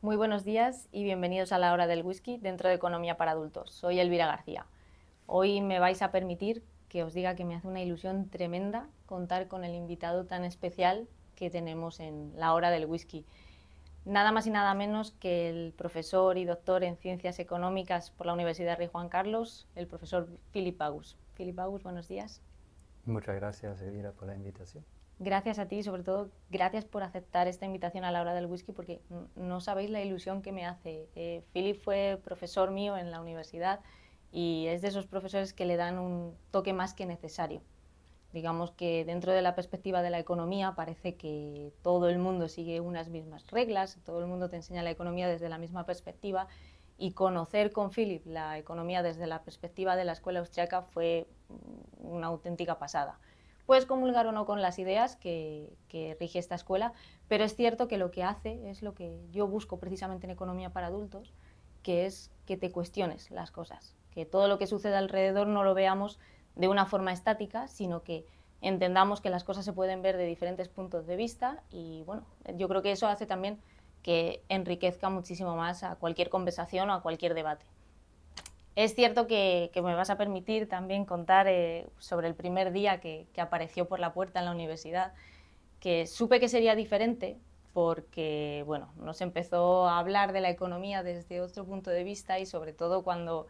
Muy buenos días y bienvenidos a la hora del whisky dentro de Economía para Adultos. Soy Elvira García. Hoy me vais a permitir que os diga que me hace una ilusión tremenda contar con el invitado tan especial que tenemos en la hora del whisky. Nada más y nada menos que el profesor y doctor en Ciencias Económicas por la Universidad Rey Juan Carlos, el profesor Philip Bagus. Philip Bagus, buenos días. Muchas gracias, Elvira, por la invitación. Gracias a ti, sobre todo, gracias por aceptar esta invitación a la hora del whisky, porque no sabéis la ilusión que me hace. Philip fue profesor mío en la universidad y es de esos profesores que le dan un toque más que necesario. Digamos que dentro de la perspectiva de la economía parece que todo el mundo sigue unas mismas reglas, todo el mundo te enseña la economía desde la misma perspectiva, y conocer con Philip la economía desde la perspectiva de la escuela austriaca fue una auténtica pasada. Puedes comulgar o no con las ideas que rige esta escuela, pero es cierto que lo que hace es lo que yo busco precisamente en Economía para Adultos, que es que te cuestiones las cosas, que todo lo que sucede alrededor no lo veamos de una forma estática, sino que entendamos que las cosas se pueden ver de diferentes puntos de vista, y bueno, yo creo que eso hace también que enriquezca muchísimo más a cualquier conversación o a cualquier debate. Es cierto que me vas a permitir también contar sobre el primer día que apareció por la puerta en la universidad, que supe que sería diferente porque bueno, nos empezó a hablar de la economía desde otro punto de vista, y sobre todo cuando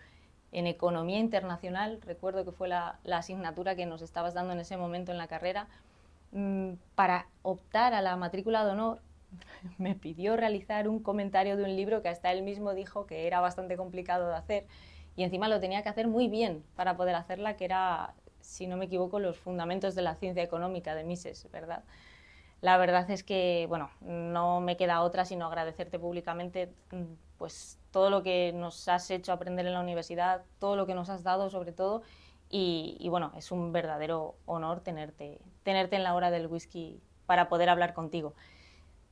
en Economía Internacional, recuerdo que fue la asignatura que nos estabas dando en ese momento en la carrera, para optar a la matrícula de honor me pidió realizar un comentario de un libro que hasta él mismo dijo que era bastante complicado de hacer, y encima lo tenía que hacer muy bien para poder hacerla, que era, si no me equivoco, Los fundamentos de la ciencia económica de Mises, ¿verdad? La verdad es que, bueno, no me queda otra sino agradecerte públicamente pues todo lo que nos has hecho aprender en la universidad, todo lo que nos has dado sobre todo, y bueno, es un verdadero honor tenerte en la hora del whisky para poder hablar contigo.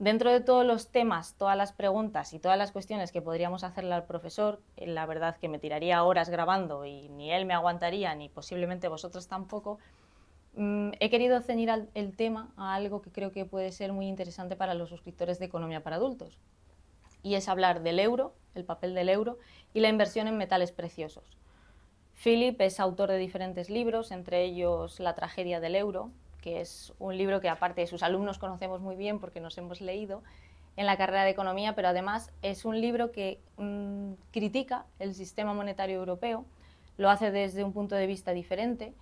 Dentro de todos los temas, todas las preguntas y todas las cuestiones que podríamos hacerle al profesor, la verdad que me tiraría horas grabando y ni él me aguantaría, ni posiblemente vosotros tampoco. He querido ceñir el tema a algo que creo que puede ser muy interesante para los suscriptores de Economía para Adultos, y es hablar del euro, el papel del euro y la inversión en metales preciosos. Philip es autor de diferentes libros, entre ellos La tragedia del euro, que es un libro que aparte de sus alumnos conocemos muy bien porque nos hemos leído en la carrera de Economía, pero además es un libro que critica el sistema monetario europeo, lo hace desde un punto de vista diferente,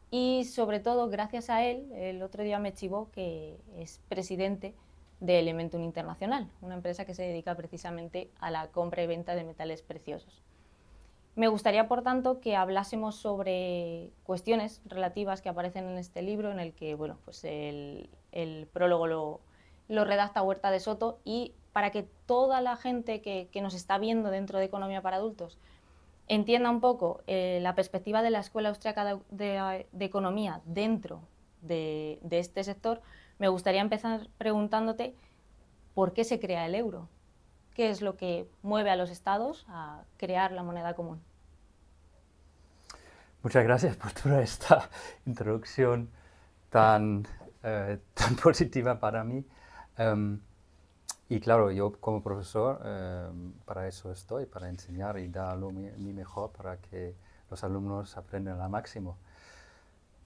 y sobre todo gracias a él, el otro día me chivó que es presidente de Elementum Internacional, una empresa que se dedica precisamente a la compra y venta de metales preciosos. Me gustaría, por tanto, que hablásemos sobre cuestiones relativas que aparecen en este libro, en el que bueno, pues el prólogo lo redacta Huerta de Soto, y para que toda la gente que nos está viendo dentro de Economía para Adultos entienda un poco la perspectiva de la Escuela Austriaca de Economía dentro de este sector, me gustaría empezar preguntándote por qué se crea el euro. ¿Qué es lo que mueve a los estados a crear la moneda común? Muchas gracias por toda esta introducción tan positiva para mí. Y claro, yo como profesor, para eso estoy, para enseñar y dar mi mejor para que los alumnos aprendan al máximo.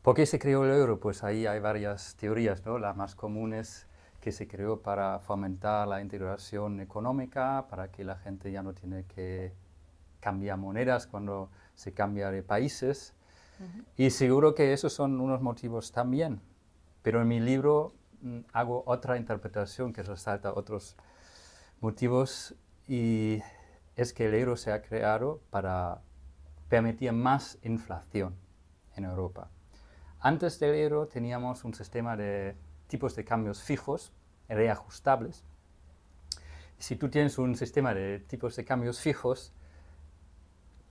¿Por qué se creó el euro? Pues ahí hay varias teorías, ¿no? La más común es que se creó para fomentar la integración económica, para que la gente ya no tiene que cambiar monedas cuando se cambia de países. Y seguro que esos son unos motivos también. Pero en mi libro hago otra interpretación que resalta otros motivos, y es que el euro se ha creado para permitir más inflación en Europa. Antes del euro teníamos un sistema de tipos de cambios fijos, reajustables. Si tú tienes un sistema de tipos de cambios fijos,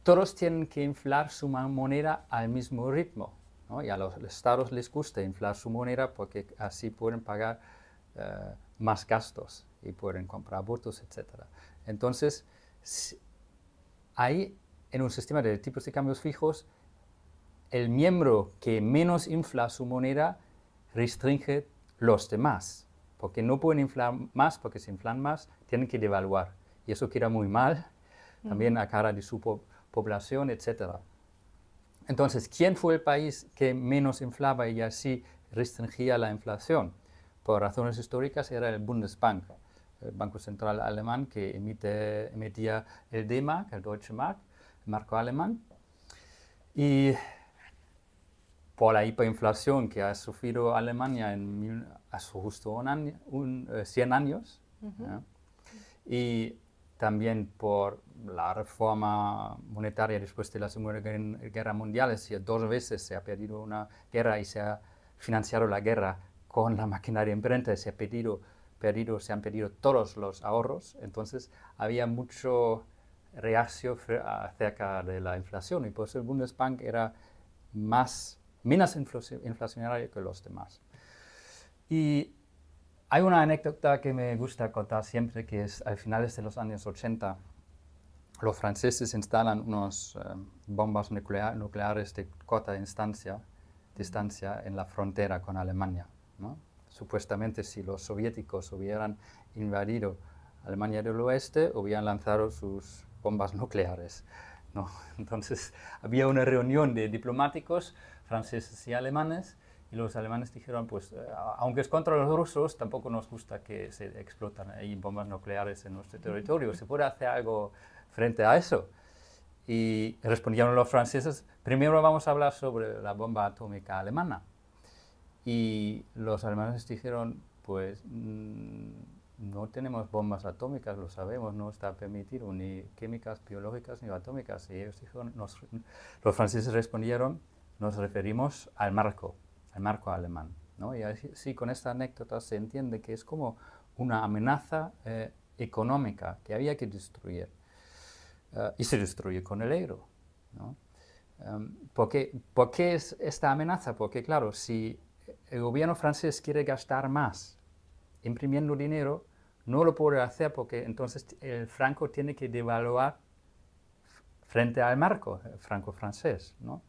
todos tienen que inflar su moneda al mismo ritmo, ¿no? Y a los estados les gusta inflar su moneda porque así pueden pagar más gastos y pueden comprar votos, etc. Entonces, ahí en un sistema de tipos de cambios fijos, el miembro que menos infla su moneda restringe los demás, porque no pueden inflar más, porque si inflan más tienen que devaluar. y eso queda muy mal, también a cara de su población, etc. Entonces, ¿quién fue el país que menos inflaba y así restringía la inflación? Por razones históricas era el Bundesbank, el Banco Central Alemán, que emitía el D-Mark, el Deutsche Mark, el marco alemán. Y por la hiperinflación que ha sufrido Alemania hace justo 100 años, ¿no? Y también por la reforma monetaria después de la Segunda Guerra Mundial, es decir, 2 veces se ha perdido una guerra y se ha financiado la guerra con la maquinaria imprenta, se han perdido todos los ahorros, entonces había mucho reacio acerca de la inflación y por eso el Bundesbank era menos inflacionario que los demás. Y hay una anécdota que me gusta contar siempre, que es a finales de los años 80, los franceses instalan unas bombas nucleares de corta distancia en la frontera con Alemania, ¿no? Supuestamente, si los soviéticos hubieran invadido Alemania del Oeste, hubieran lanzado sus bombas nucleares, ¿no? Entonces, había una reunión de diplomáticos franceses y alemanes, y los alemanes dijeron, pues, aunque es contra los rusos, tampoco nos gusta que se explotan ahí bombas nucleares en nuestro territorio. ¿Se puede hacer algo frente a eso? Y respondieron los franceses, primero vamos a hablar sobre la bomba atómica alemana. Y los alemanes dijeron, pues, no tenemos bombas atómicas, lo sabemos, no está permitido, ni químicas, biológicas, ni atómicas. Y ellos dijeron, los franceses respondieron, nos referimos al marco alemán, ¿no? Y así con esta anécdota se entiende que es como una amenaza económica que había que destruir. Y se destruye con el euro, ¿no? ¿Por qué es esta amenaza? Porque claro, si el gobierno francés quiere gastar más imprimiendo dinero, no lo puede hacer porque entonces el franco tiene que devaluar frente al marco, el franco francés, ¿no?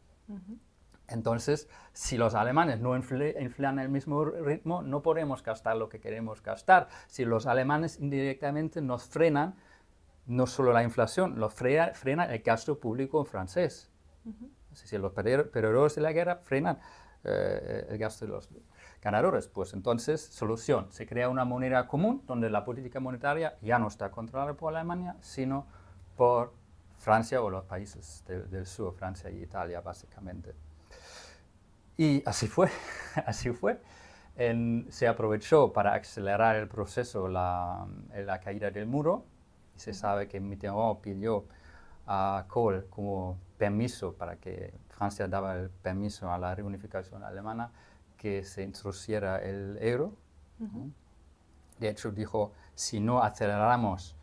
Entonces, si los alemanes no inflan el mismo ritmo, no podemos gastar lo que queremos gastar. Si los alemanes indirectamente nos frenan, no solo la inflación, frena el gasto público francés. Es decir, los perdedores de la guerra frenan el gasto de los ganadores. Pues entonces, solución, se crea una moneda común donde la política monetaria ya no está controlada por Alemania, sino por Francia o los países del sur, Francia y Italia, básicamente. Y así fue, así fue. Se aprovechó para acelerar el proceso la caída del muro, y se sabe que Mitterrand pidió a Kohl como permiso para que Francia daba el permiso a la reunificación alemana que se introduciera el euro. ¿No? De hecho dijo, si no aceleramos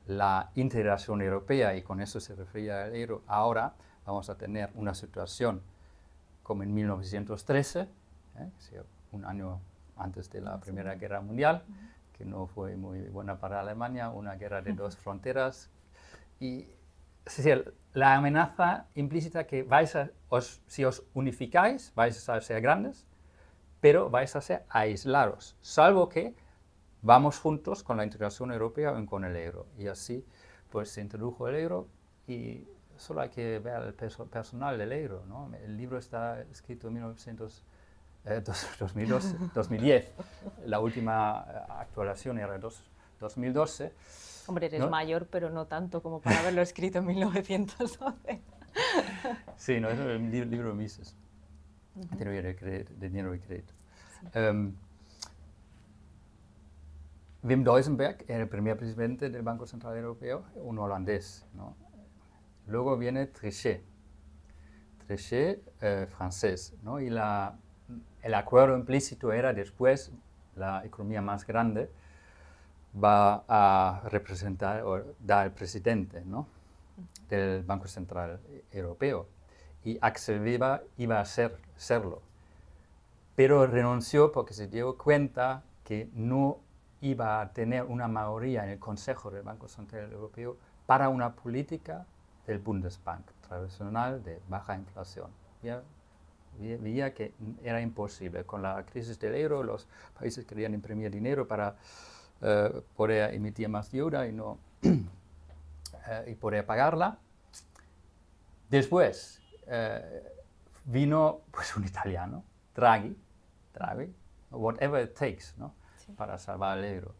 la integración europea, y con eso se refería al euro, ahora vamos a tener una situación como en 1913, un año antes de la Primera Guerra Mundial, que no fue muy buena para Alemania, una guerra de 2 fronteras. Y es decir, la amenaza implícita que si os unificáis, vais a ser grandes, pero vais a ser aislados, salvo que vamos juntos con la integración europea o con el euro. Y así pues se introdujo el euro y solo hay que ver el peso personal del euro, ¿no? El libro está escrito en 2010. La última actualización era 2012. Hombre, eres ¿no? mayor, pero no tanto como para haberlo escrito en 1912. Sí, no, es el libro Mises, teoría de dinero y crédito. Sí. Wim Duisenberg era el primer presidente del Banco Central Europeo, un holandés, ¿no? Luego viene Trichet, francés, ¿no? Y el acuerdo implícito era después la economía más grande va a representar o da el presidente, ¿no? Del Banco Central Europeo. Y Axel Weber iba a serlo, pero renunció porque se dio cuenta que no iba a tener una mayoría en el Consejo del Banco Central Europeo para una política del Bundesbank tradicional de baja inflación. Veía que era imposible. Con la crisis del euro, los países querían imprimir dinero para poder emitir más deuda y no y poder pagarla. Después vino pues, un italiano, Draghi, whatever it takes, ¿no? Sí. Para salvar el euro.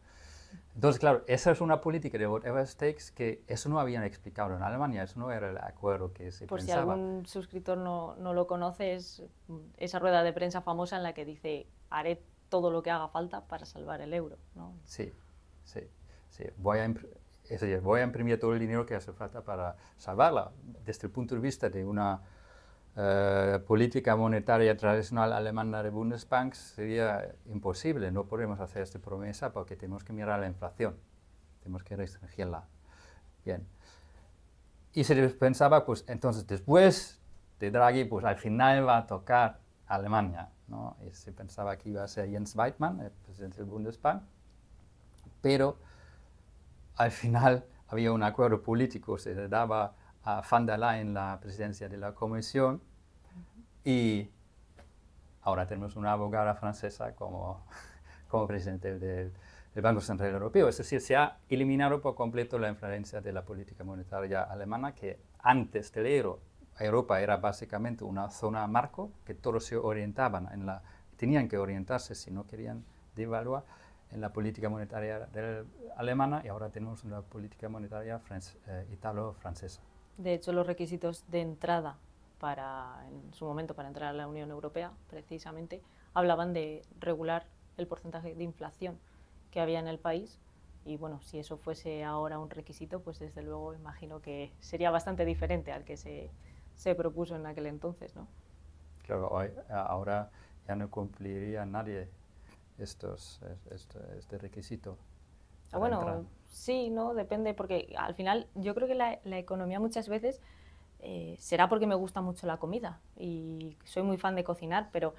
Entonces, claro, esa es una política de whatever it takes que eso no habían explicado en Alemania, eso no era el acuerdo que se Por pensaba. si algún suscriptor no lo conoce, es esa rueda de prensa famosa en la que dice haré todo lo que haga falta para salvar el euro, ¿no? Sí, sí, sí. Voy a imprimir todo el dinero que hace falta para salvarla. Desde el punto de vista de una política monetaria tradicional alemana de Bundesbank sería imposible, no podemos hacer esta promesa porque tenemos que mirar la inflación, tenemos que restringirla. Bien. Y se pensaba, pues entonces después de Draghi, pues al final va a tocar Alemania, ¿no? Y se pensaba que iba a ser Jens Weidmann, el presidente del Bundesbank, pero al final había un acuerdo político, se le daba a Van der Leyen la presidencia de la Comisión y ahora tenemos una abogada francesa como presidente del Banco Central Europeo. Es decir, se ha eliminado por completo la influencia de la política monetaria alemana, que antes del euro, Europa era básicamente una zona marco, que todos se orientaban, tenían que orientarse si no querían devaluar en la política monetaria alemana, y ahora tenemos una política monetaria italo-francesa. De hecho, los requisitos de entrada en su momento para entrar a la Unión Europea, precisamente, hablaban de regular el porcentaje de inflación que había en el país, y bueno, si eso fuese ahora un requisito, pues desde luego imagino que sería bastante diferente al que se propuso en aquel entonces, ¿no? Claro, ahora ya no cumpliría nadie este requisito. Bueno, entrar. sí, ¿no? Depende, porque al final yo creo que la economía muchas veces será porque me gusta mucho la comida y soy muy fan de cocinar, pero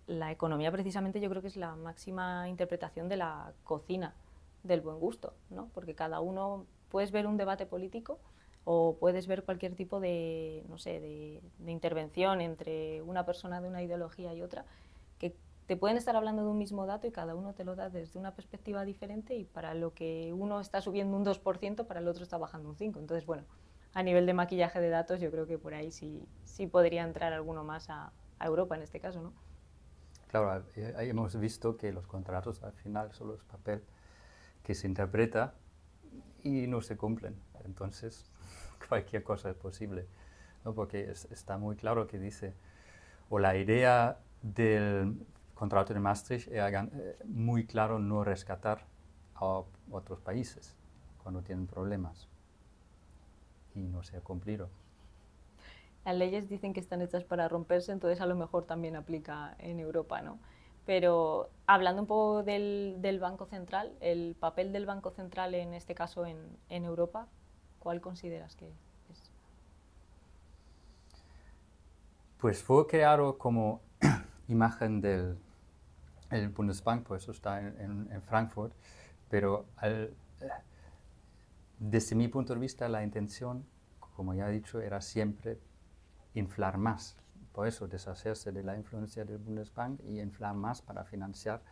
la economía precisamente yo creo que es la máxima interpretación de la cocina, del buen gusto, ¿no? Porque cada uno, puedes ver un debate político o puedes ver cualquier tipo de, no sé, de intervención entre una persona de una ideología y otra, que te pueden estar hablando de un mismo dato y cada uno te lo da desde una perspectiva diferente, y para lo que uno está subiendo un 2%, para el otro está bajando un 5%. Entonces, bueno, a nivel de maquillaje de datos yo creo que por ahí sí podría entrar alguno más a Europa en este caso, ¿no? Claro, ahí hemos visto que los contratos al final solo es papel que se interpreta y no se cumplen. Entonces, cualquier cosa es posible, ¿no? Porque está muy claro que dice, o la idea del contrato de Maastricht era muy claro no rescatar a otros países cuando tienen problemas, y no se ha cumplido. Las leyes dicen que están hechas para romperse, entonces a lo mejor también aplica en Europa, ¿no? Pero hablando un poco del Banco Central, el papel del Banco Central en este caso en Europa, ¿cuál consideras que es? Pues fue creado como imagen del Bundesbank, pues eso está en Frankfurt, pero desde mi punto de vista la intención, como ya he dicho, era siempre inflar más. Por eso deshacerse de la influencia del Bundesbank y inflar más para financiar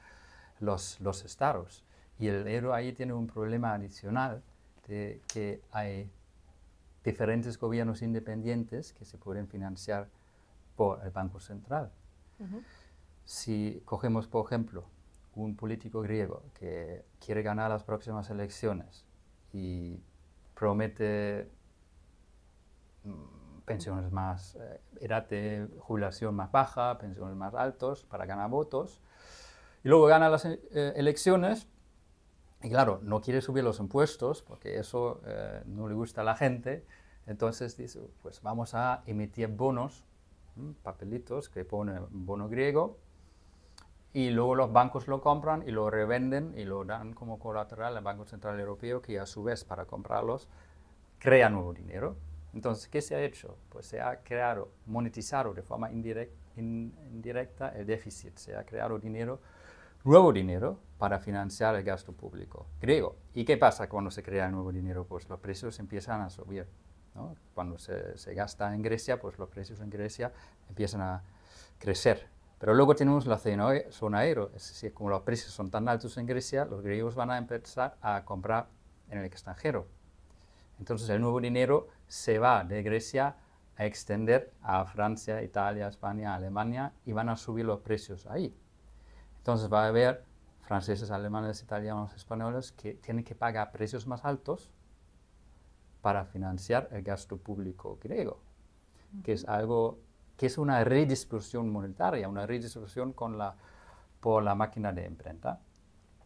los estados. Y el euro ahí tiene un problema adicional, de que hay diferentes gobiernos independientes que se pueden financiar por el Banco Central. Si cogemos, por ejemplo, un político griego que quiere ganar las próximas elecciones y promete pensiones más, edad de jubilación más baja, pensiones más altos para ganar votos, y luego gana las elecciones, y claro, no quiere subir los impuestos porque eso no le gusta a la gente, entonces dice, pues vamos a emitir bonos, papelitos que pone bono griego, y luego los bancos lo compran y lo revenden y lo dan como colateral al Banco Central Europeo, que a su vez para comprarlos crea nuevo dinero. Entonces, ¿qué se ha hecho? Pues se ha creado, monetizado de forma indirecta el déficit, se ha creado dinero, nuevo dinero para financiar el gasto público griego. ¿Y qué pasa cuando se crea el nuevo dinero? Pues los precios empiezan a subir, ¿no? Cuando se gasta en Grecia, pues los precios en Grecia empiezan a crecer. Pero luego tenemos la zona euro, es decir, como los precios son tan altos en Grecia, los griegos van a empezar a comprar en el extranjero. Entonces el nuevo dinero se va de Grecia a extender a Francia, Italia, España, Alemania y van a subir los precios ahí. Entonces va a haber franceses, alemanes, italianos, españoles que tienen que pagar precios más altos para financiar el gasto público griego, que es algo que es una redistribución monetaria, una redistribución por la máquina de imprenta.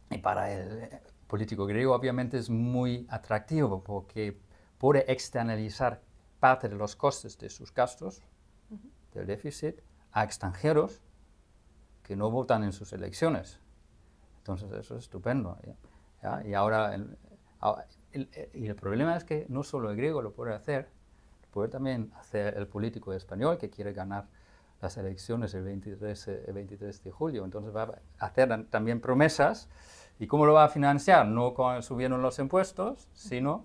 Y para el político griego obviamente es muy atractivo porque puede externalizar parte de los costes de sus gastos, del déficit, a extranjeros que no votan en sus elecciones. Entonces eso es estupendo. ¿Ya? Y ahora el problema es que no solo el griego lo puede hacer, lo puede también hacer el político español que quiere ganar las elecciones el 23 de julio. Entonces va a hacer también promesas. ¿Y cómo lo va a financiar? No subiendo los impuestos, sino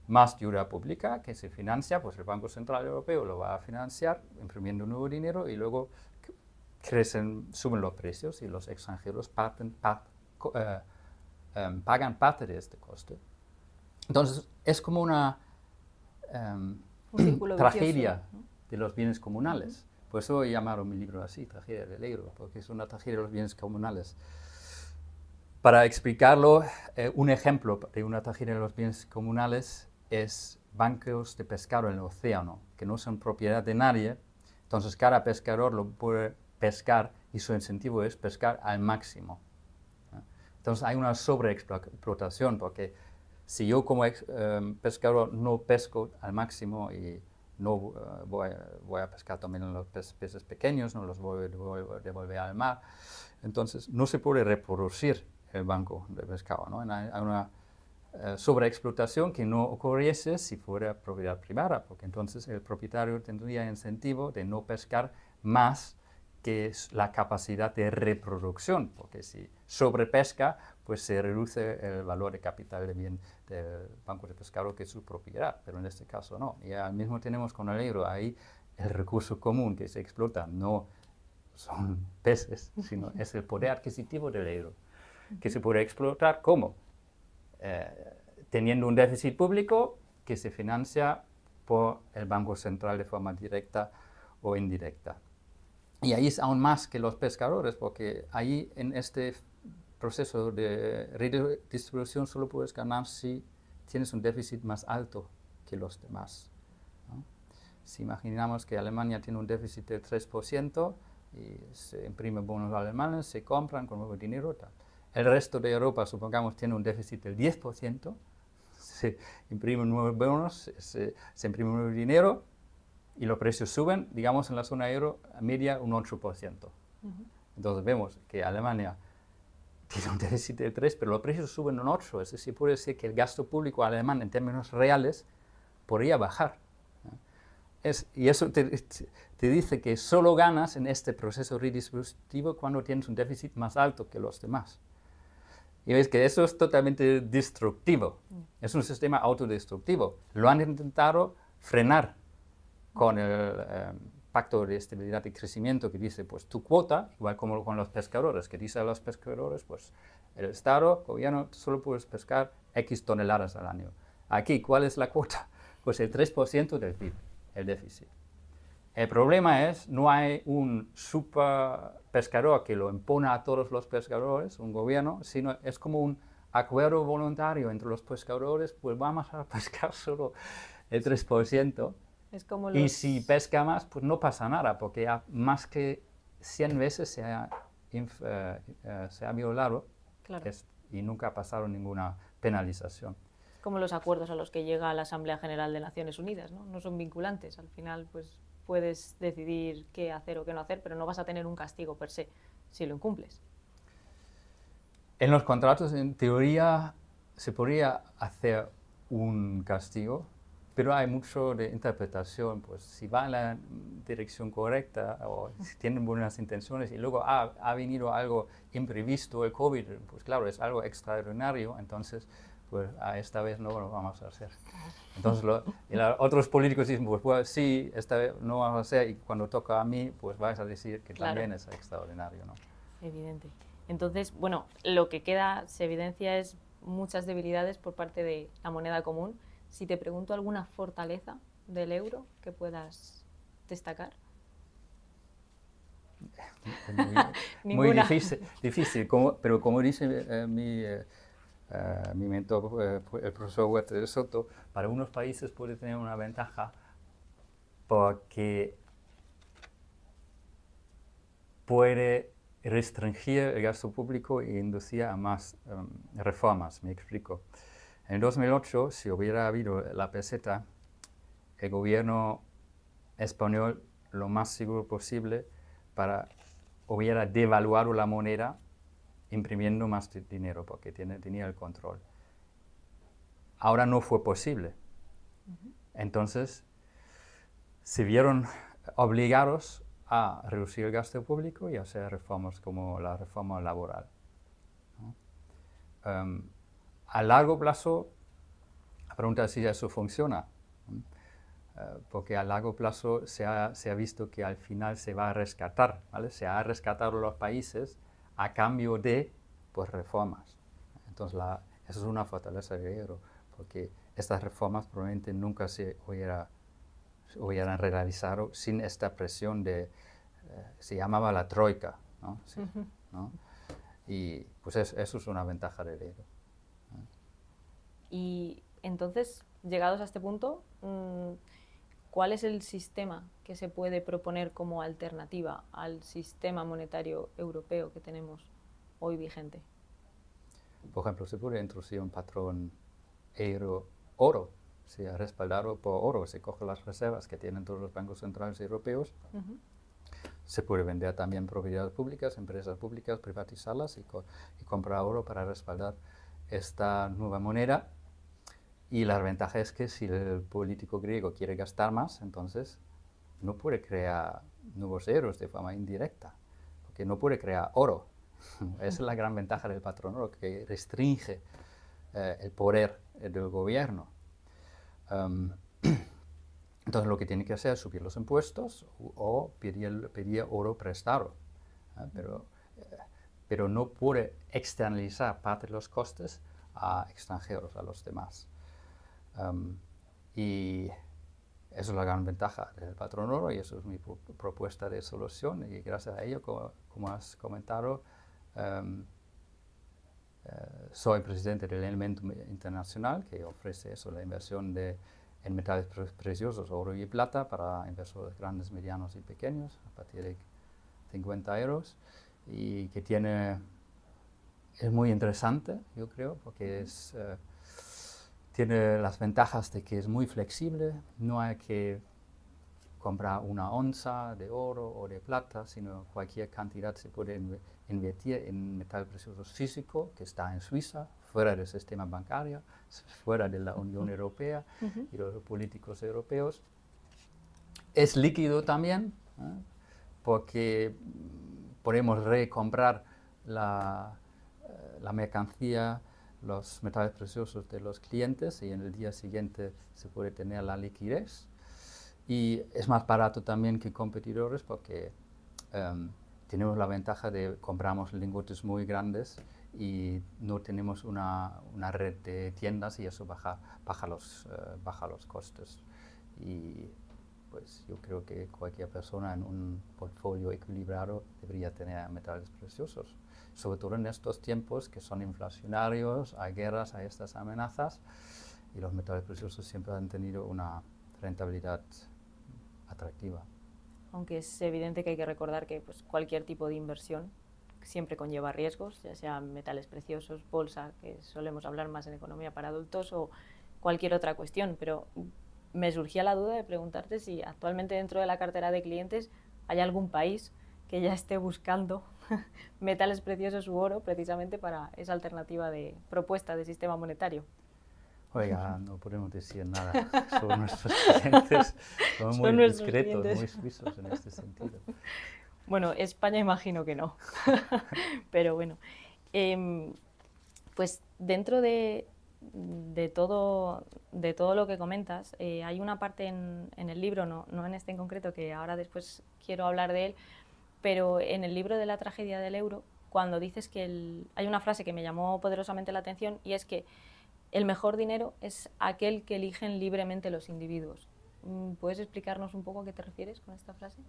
más deuda pública que se financia, pues el Banco Central Europeo lo va a financiar imprimiendo nuevo dinero y luego suben los precios y los extranjeros pagan parte de este coste. Entonces es como una tragedia vicioso, ¿no? De los bienes comunales. Por eso he llamado mi libro así, Tragedia del euro, porque es una tragedia de los bienes comunales. Para explicarlo, un ejemplo de una tragedia de los bienes comunales es bancos de pescado en el océano, que no son propiedad de nadie. Entonces cada pescador lo puede pescar y su incentivo es pescar al máximo. Entonces hay una sobreexplotación, porque si yo como pescador no pesco al máximo y no voy a pescar también los peces pequeños, no los voy a devolver al mar, entonces no se puede reproducir el banco de pescado, ¿no? Hay una sobreexplotación que no ocurriese si fuera propiedad privada, porque entonces el propietario tendría incentivo de no pescar más que es la capacidad de reproducción, porque si sobrepesca, pues se reduce el valor de capital del banco de pescado que es su propiedad, pero en este caso no. Y al mismo tenemos con el euro, ahí el recurso común que se explota no son peces, sino es el poder adquisitivo del euro, que se puede explotar ¿cómo? Teniendo un déficit público que se financia por el Banco Central de forma directa o indirecta. Y ahí es aún más que los pescadores, porque ahí en este proceso de redistribución solo puedes ganar si tienes un déficit más alto que los demás, ¿no? Si imaginamos que Alemania tiene un déficit del 3% y se imprimen bonos alemanes, se compran con nuevo dinero, tal. El resto de Europa, supongamos, tiene un déficit del 10%, se imprimen nuevos bonos, se imprime nuevo dinero, y los precios suben, digamos, en la zona euro, a media un 8%. Entonces vemos que Alemania tiene un déficit de 3, pero los precios suben un 8, es decir, puede ser que el gasto público alemán en términos reales podría bajar. Y eso te dice que solo ganas en este proceso redistributivo cuando tienes un déficit más alto que los demás. Y ves que eso es totalmente destructivo, es un sistema autodestructivo. Lo han intentado frenar con el Pacto de Estabilidad y Crecimiento que dice, pues tu cuota, igual como con los pescadores, que dice a los pescadores, pues el Estado, gobierno, solo puedes pescar X toneladas al año. Aquí, ¿cuál es la cuota? Pues el 3% del PIB, el déficit. El problema es, no hay un super pescador que lo impone a todos los pescadores, un gobierno, sino es como un acuerdo voluntario entre los pescadores, pues vamos a pescar solo el 3%. Es como y si pesca más, pues no pasa nada, porque más que 100 veces se ha violado, claro, y nunca ha pasado ninguna penalización. Es como los acuerdos a los que llega la Asamblea General de Naciones Unidas, ¿no? No son vinculantes, al final pues puedes decidir qué hacer o qué no hacer, pero no vas a tener un castigo per se si lo incumples. En los contratos, en teoría, se podría hacer un castigo, pero hay mucho de interpretación, pues si va en la dirección correcta o si tienen buenas intenciones y luego ha venido algo imprevisto, el COVID, pues claro, es algo extraordinario, entonces pues esta vez no lo vamos a hacer. Entonces otros políticos dicen, pues sí, esta vez no vamos a hacer y cuando toca a mí, pues vais a decir que claro, también es extraordinario, ¿no? Evidente. Entonces, bueno, lo que queda, se evidencia es muchas debilidades por parte de la moneda común. Si te pregunto alguna fortaleza del euro que puedas destacar. Muy Ninguna. difícil, pero como dice mi mentor, el profesor Huerta de Soto, para unos países puede tener una ventaja porque puede restringir el gasto público e inducir a más reformas. Me explico. En 2008, si hubiera habido la peseta, el gobierno español lo más seguro posible hubiera devaluado la moneda imprimiendo más dinero porque tenía el control. Ahora no fue posible. Entonces, se vieron obligados a reducir el gasto público y hacer reformas como la reforma laboral, ¿no? A largo plazo, la pregunta es si eso funciona, ¿no? Porque a largo plazo se ha visto que al final se va a rescatar, ¿vale? Se ha rescatado los países a cambio de pues, reformas. Entonces, eso es una fortaleza del euro, porque estas reformas probablemente nunca se hubieran realizado sin esta presión se llamaba la troika, ¿no? Sí, ¿no? Y pues eso es una ventaja del euro. Y entonces, llegados a este punto, ¿cuál es el sistema que se puede proponer como alternativa al sistema monetario europeo que tenemos hoy vigente? Por ejemplo, se puede introducir un patrón euro-oro, sea respaldado por oro, se cogen las reservas que tienen todos los bancos centrales europeos. Se puede vender también propiedades públicas, empresas públicas, privatizarlas y comprar oro para respaldar esta nueva moneda. Y la ventaja es que si el político griego quiere gastar más, entonces no puede crear nuevos euros de forma indirecta, porque no puede crear oro. Esa es la gran ventaja del patrón oro, que restringe el poder del gobierno. Entonces lo que tiene que hacer es subir los impuestos o pedir oro prestado, pero no puede externalizar parte de los costes a extranjeros, a los demás. Y eso es la gran ventaja del patrón oro y eso es mi propuesta de solución y gracias a ello, como has comentado, soy presidente del Elemento Internacional que ofrece eso, la inversión en metales preciosos, oro y plata, para inversores grandes, medianos y pequeños, a partir de 50 euros, y que es muy interesante, yo creo, porque tiene las ventajas de que es muy flexible, no hay que comprar una onza de oro o de plata, sino cualquier cantidad se puede invertir en metal precioso físico que está en Suiza, fuera del sistema bancario, fuera de la Unión Europea y los políticos europeos. Es líquido también, porque podemos recomprar la mercancía, los metales preciosos de los clientes y en el día siguiente se puede tener la liquidez. Y es más barato también que competidores porque tenemos la ventaja de compramos lingotes muy grandes y no tenemos una red de tiendas y eso baja los costes. Y pues yo creo que cualquier persona en un portfolio equilibrado debería tener metales preciosos, sobre todo en estos tiempos que son inflacionarios, hay guerras, hay estas amenazas y los metales preciosos siempre han tenido una rentabilidad atractiva. Aunque es evidente que hay que recordar que pues, cualquier tipo de inversión siempre conlleva riesgos, ya sean metales preciosos, bolsa, que solemos hablar más en economía para adultos, o cualquier otra cuestión, pero me surgía la duda de preguntarte si actualmente dentro de la cartera de clientes hay algún país que ya esté buscando metales preciosos u oro precisamente para esa alternativa de propuesta de sistema monetario. Oiga, no podemos decir nada sobre nuestros clientes, son muy discretos, muy suizos en este sentido. Bueno, España imagino que no, pero bueno, pues dentro de todo lo que comentas, hay una parte en el libro, no en este en concreto, que ahora después quiero hablar de él, pero en el libro de la tragedia del euro, cuando dices que hay una frase que me llamó poderosamente la atención y es que el mejor dinero es aquel que eligen libremente los individuos. ¿Puedes explicarnos un poco a qué te refieres con esta frase?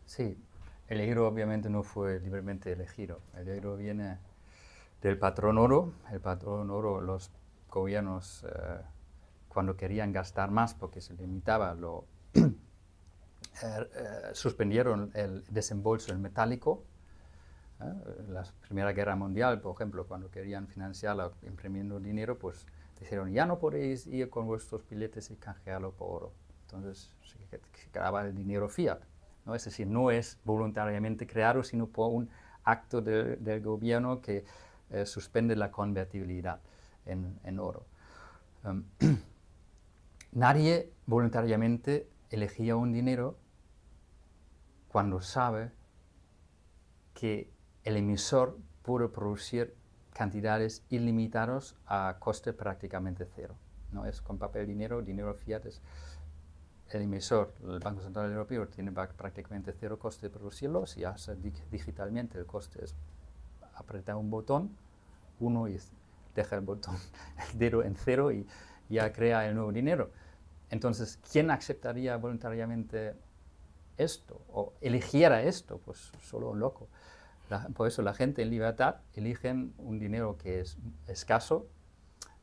Sí, el euro obviamente no fue libremente elegido. El euro viene del patrón oro. El patrón oro, los gobiernos, cuando querían gastar más porque se limitaba, suspendieron el desembolso en metálico. La Primera Guerra Mundial, por ejemplo, cuando querían financiarla imprimiendo dinero, pues dijeron, ya no podéis ir con vuestros billetes y canjearlo por oro. Entonces se quedaba el dinero fiat, ¿no? Es decir, no es voluntariamente creado, sino por un acto del gobierno que suspende la convertibilidad en oro. Nadie voluntariamente elegía un dinero cuando sabe que el emisor puede producir cantidades ilimitadas a coste prácticamente cero. No es con papel dinero fiat es el emisor, el Banco Central Europeo tiene prácticamente cero coste de producirlo. Si hace digitalmente, el coste es apretar un botón, uno y deja el botón, el dedo en cero y ya crea el nuevo dinero. Entonces, ¿quién aceptaría voluntariamente esto o eligiera esto? Pues solo un loco. Por eso la gente en libertad eligen un dinero que es escaso,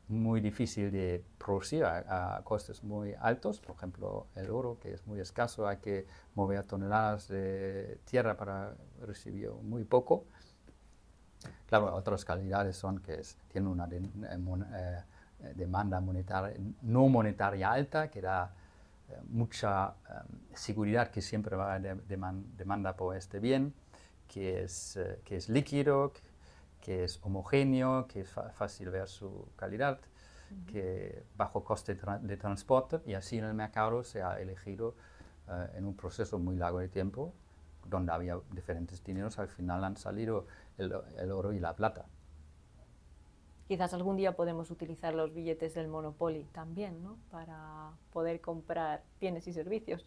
muy difícil de producir a costes muy altos. Por ejemplo, el oro, que es muy escaso, hay que mover toneladas de tierra para recibir muy poco. Claro, otras calidades son que tienen una demanda monetaria, no monetaria alta, que da mucha seguridad que siempre va a haber demanda por este bien, que es líquido, que es homogéneo, que es fácil ver su calidad, que bajo coste de transporte, y así en el mercado se ha elegido en un proceso muy largo de tiempo, donde había diferentes dineros, al final han salido el oro y la plata. Quizás algún día podemos utilizar los billetes del Monopoly también, ¿no? Para poder comprar bienes y servicios.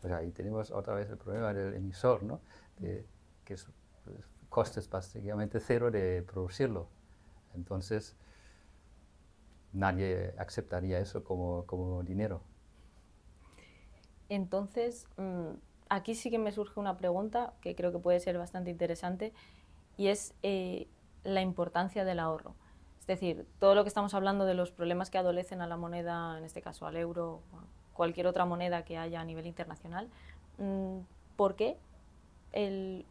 Pues ahí tenemos otra vez el problema del emisor, ¿no? Que es costes básicamente cero de producirlo. Entonces, nadie aceptaría eso como dinero. Entonces, aquí sí que me surge una pregunta que creo que puede ser bastante interesante y es la importancia del ahorro. Es decir, todo lo que estamos hablando de los problemas que adolecen a la moneda, en este caso al euro, cualquier otra moneda que haya a nivel internacional, ¿por qué?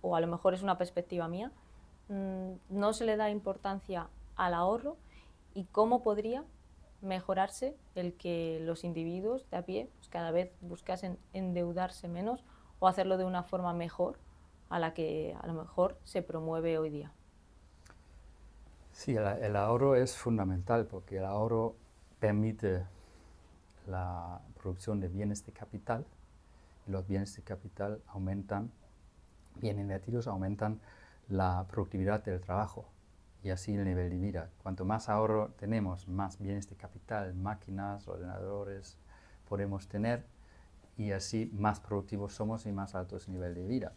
O a lo mejor es una perspectiva mía, no se le da importancia al ahorro y cómo podría mejorarse el que los individuos de a pie pues cada vez buscasen endeudarse menos o hacerlo de una forma mejor a la que a lo mejor se promueve hoy día. Sí, el ahorro es fundamental porque el ahorro permite la producción de bienes de capital y los bienes de capital aumentan, bien invertidos, aumentan la productividad del trabajo y así el nivel de vida. Cuanto más ahorro tenemos, más bienes de capital, máquinas, ordenadores podemos tener y así más productivos somos y más alto es el nivel de vida.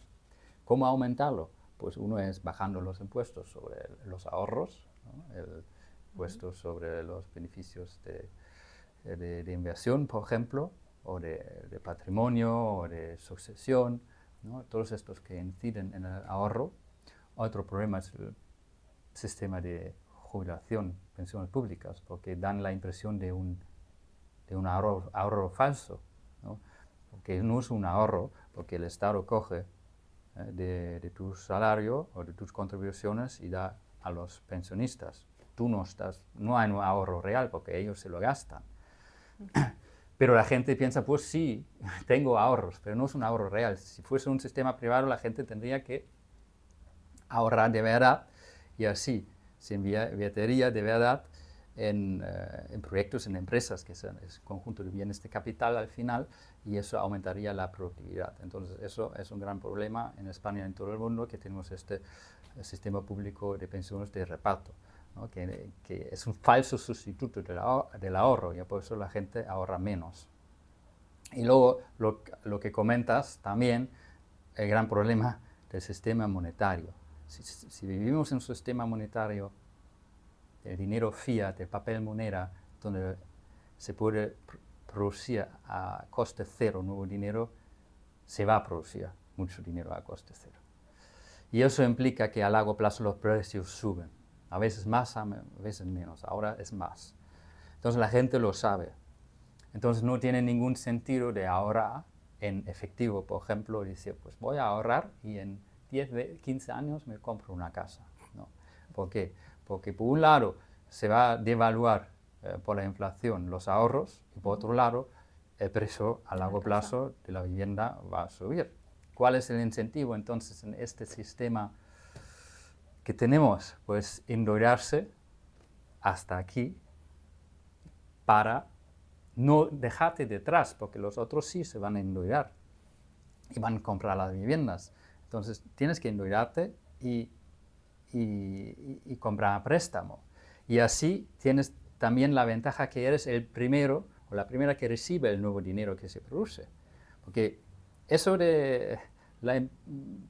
¿Cómo aumentarlo? Pues uno es bajando los impuestos sobre los ahorros, ¿no? El impuesto sobre los beneficios de inversión, por ejemplo, o de patrimonio o de sucesión, ¿no? Todos estos que inciden en el ahorro. Otro problema es el sistema de jubilación, pensiones públicas, porque dan la impresión de un ahorro falso, ¿no? Porque no es un ahorro, porque el Estado coge de tu salario o de tus contribuciones y da a los pensionistas. Tú no hay un ahorro real porque ellos se lo gastan. Pero la gente piensa, pues sí, tengo ahorros, pero no es un ahorro real. Si fuese un sistema privado, la gente tendría que ahorrar de verdad y así se invertiría de verdad en proyectos, en empresas, que es un conjunto de bienes de capital al final, y eso aumentaría la productividad. Entonces, eso es un gran problema en España y en todo el mundo, que tenemos este sistema público de pensiones de reparto, ¿no? que es un falso sustituto del ahorro, y por eso la gente ahorra menos. Y luego, lo que comentas también, el gran problema del sistema monetario. Si vivimos en un sistema monetario del dinero fiat, del papel moneda, donde se puede producir a coste cero nuevo dinero, se va a producir mucho dinero a coste cero. Y eso implica que a largo plazo los precios suben, a veces más, a veces menos, ahora es más. Entonces la gente lo sabe. Entonces no tiene ningún sentido de ahorrar en efectivo, por ejemplo, decir, pues voy a ahorrar y en 10, 15 años me compro una casa. ¿No? ¿Por qué? Porque por un lado se va a devaluar por la inflación los ahorros y por otro lado el precio a largo plazo de la vivienda va a subir. ¿Cuál es el incentivo entonces en este sistema que tenemos? Pues endeudarse hasta aquí para no dejarte detrás, porque los otros sí se van a endeudar y van a comprar las viviendas. Entonces tienes que endeudarte y comprar a préstamo. Y así tienes también la ventaja que eres el primero o la primera que recibe el nuevo dinero que se produce. Porque eso de la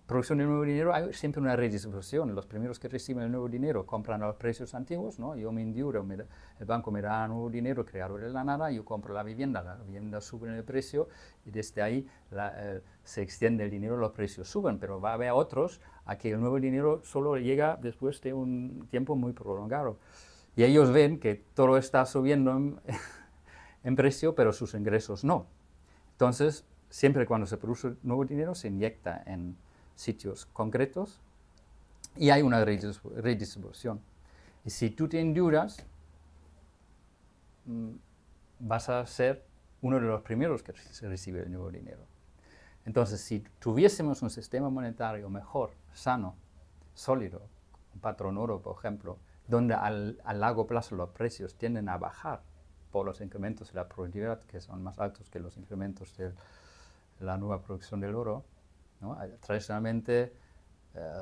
producción del nuevo dinero hay siempre una redistribución. Los primeros que reciben el nuevo dinero compran a los precios antiguos, ¿no? Yo me endeudo, el banco me da nuevo dinero creado de la nada, yo compro la vivienda sube en el precio y desde ahí se extiende el dinero, los precios suben, pero va a haber otros a que el nuevo dinero solo llega después de un tiempo muy prolongado. Y ellos ven que todo está subiendo en precio, pero sus ingresos no. Entonces, siempre cuando se produce nuevo dinero se inyecta en sitios concretos y hay una redistribución. Y si tú te endeudas, vas a ser uno de los primeros que recibe el nuevo dinero. Entonces, si tuviésemos un sistema monetario mejor, sano, sólido, un patrón oro, por ejemplo, donde a largo plazo los precios tienden a bajar por los incrementos de la productividad, que son más altos que los incrementos de la nueva producción del oro, ¿no? Tradicionalmente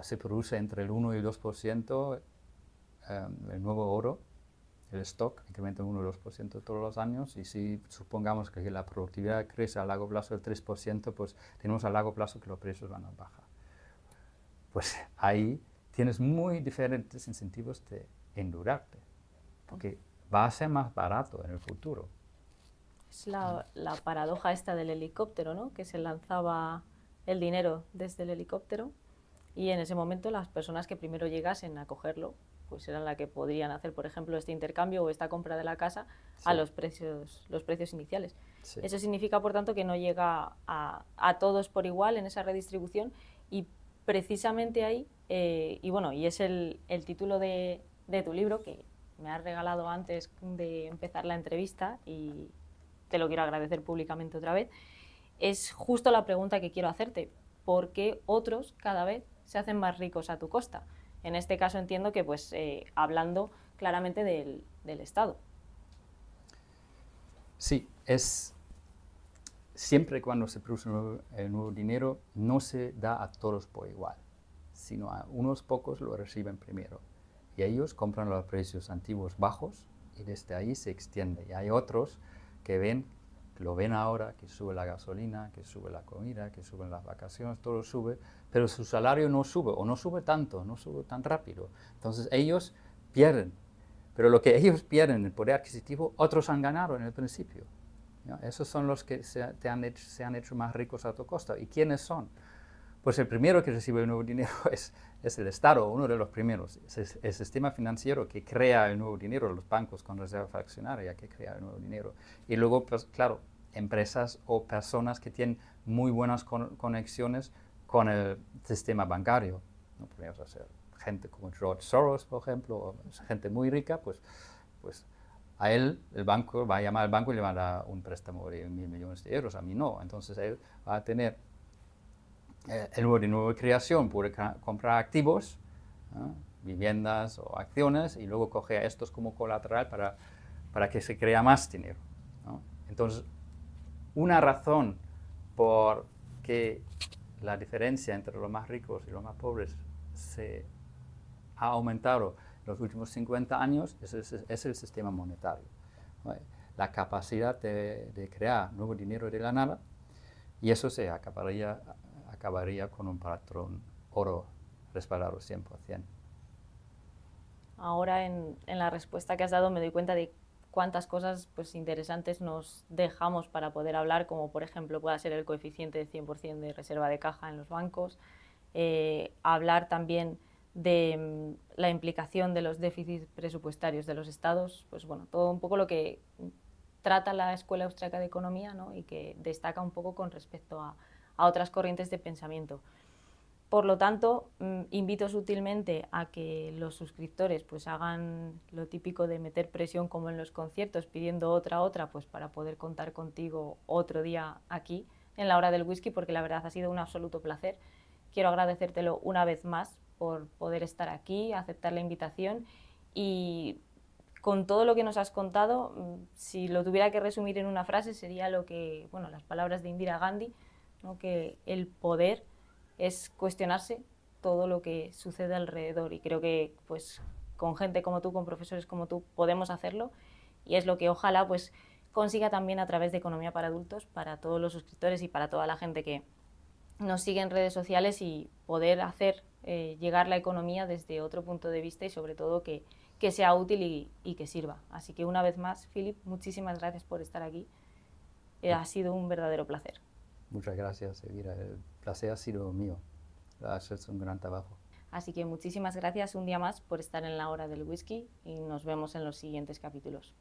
se produce entre el 1 y el 2% el nuevo oro, el stock incrementa un 1 o 2% todos los años, y si supongamos que la productividad crece a largo plazo del 3%, pues tenemos a largo plazo que los precios van a bajar. Pues ahí tienes muy diferentes incentivos de endeudarte, porque va a ser más barato en el futuro. Es la paradoja esta del helicóptero, ¿no? Que se lanzaba el dinero desde el helicóptero y en ese momento las personas que primero llegasen a cogerlo pues eran las que podrían hacer, por ejemplo, este intercambio o esta compra de la casa a los precios iniciales. Sí. Eso significa, por tanto, que no llega a todos por igual en esa redistribución, y precisamente ahí, y es el título de tu libro, que me has regalado antes de empezar la entrevista y te lo quiero agradecer públicamente otra vez, es justo la pregunta que quiero hacerte. ¿Por qué otros cada vez se hacen más ricos a tu costa? En este caso entiendo que hablando claramente del Estado. Sí, siempre cuando se produce el nuevo dinero no se da a todos por igual, sino a unos pocos lo reciben primero. Y ellos compran los precios antiguos bajos y desde ahí se extiende. Y hay otros que lo ven ahora, que sube la gasolina, que sube la comida, que suben las vacaciones, todo sube, pero su salario no sube, o no sube tanto, no sube tan rápido. Entonces ellos pierden, pero lo que ellos pierden, el poder adquisitivo, otros han ganado en el principio. ¿No? Esos son los que se han hecho más ricos a tu costa. ¿Y quiénes son? Pues el primero que recibe el nuevo dinero es el Estado, uno de los primeros. Es el sistema financiero que crea el nuevo dinero, los bancos con reserva fraccionaria que crea el nuevo dinero. Y luego, pues claro, empresas o personas que tienen muy buenas conexiones con el sistema bancario. ¿No? Podríamos hacer gente como George Soros, por ejemplo, o gente muy rica, pues a él el banco va a llamar al banco y le va a dar un préstamo de 1.000 millones de euros, a mí no. Entonces él va a tener el nuevo dinero de creación, puede comprar activos, ¿no? Viviendas o acciones, y luego coge a estos como colateral para que se crea más dinero, ¿no? Entonces, una razón por que la diferencia entre los más ricos y los más pobres se ha aumentado en los últimos 50 años es el sistema monetario, ¿no? La capacidad de crear nuevo dinero de la nada, y eso se acabaría con un patrón oro respaldado 100%. ahora en la respuesta que has dado me doy cuenta de cuántas cosas pues, interesantes nos dejamos para poder hablar, como por ejemplo pueda ser el coeficiente de 100% de reserva de caja en los bancos, hablar también de la implicación de los déficits presupuestarios de los estados, pues bueno, todo un poco lo que trata la Escuela Austriaca de Economía, ¿no? Y que destaca un poco con respecto a otras corrientes de pensamiento. Por lo tanto, invito sutilmente a que los suscriptores pues hagan lo típico de meter presión como en los conciertos, pidiendo otra, pues para poder contar contigo otro día aquí en la hora del whisky, porque la verdad ha sido un absoluto placer. Quiero agradecértelo una vez más por poder estar aquí, aceptar la invitación y con todo lo que nos has contado, si lo tuviera que resumir en una frase sería lo que, bueno, las palabras de Indira Gandhi, ¿no? Que el poder es cuestionarse todo lo que sucede alrededor y creo que pues con gente como tú, con profesores como tú, podemos hacerlo y es lo que ojalá pues consiga también a través de Economía para Adultos, para todos los suscriptores y para toda la gente que nos sigue en redes sociales y poder hacer llegar la economía desde otro punto de vista y sobre todo que sea útil y que sirva. Así que una vez más, Philip, muchísimas gracias por estar aquí. Ha sido un verdadero placer. Muchas gracias, Elvira. El placer ha sido mío. Has hecho un gran trabajo. Así que muchísimas gracias un día más por estar en la hora del whisky y nos vemos en los siguientes capítulos.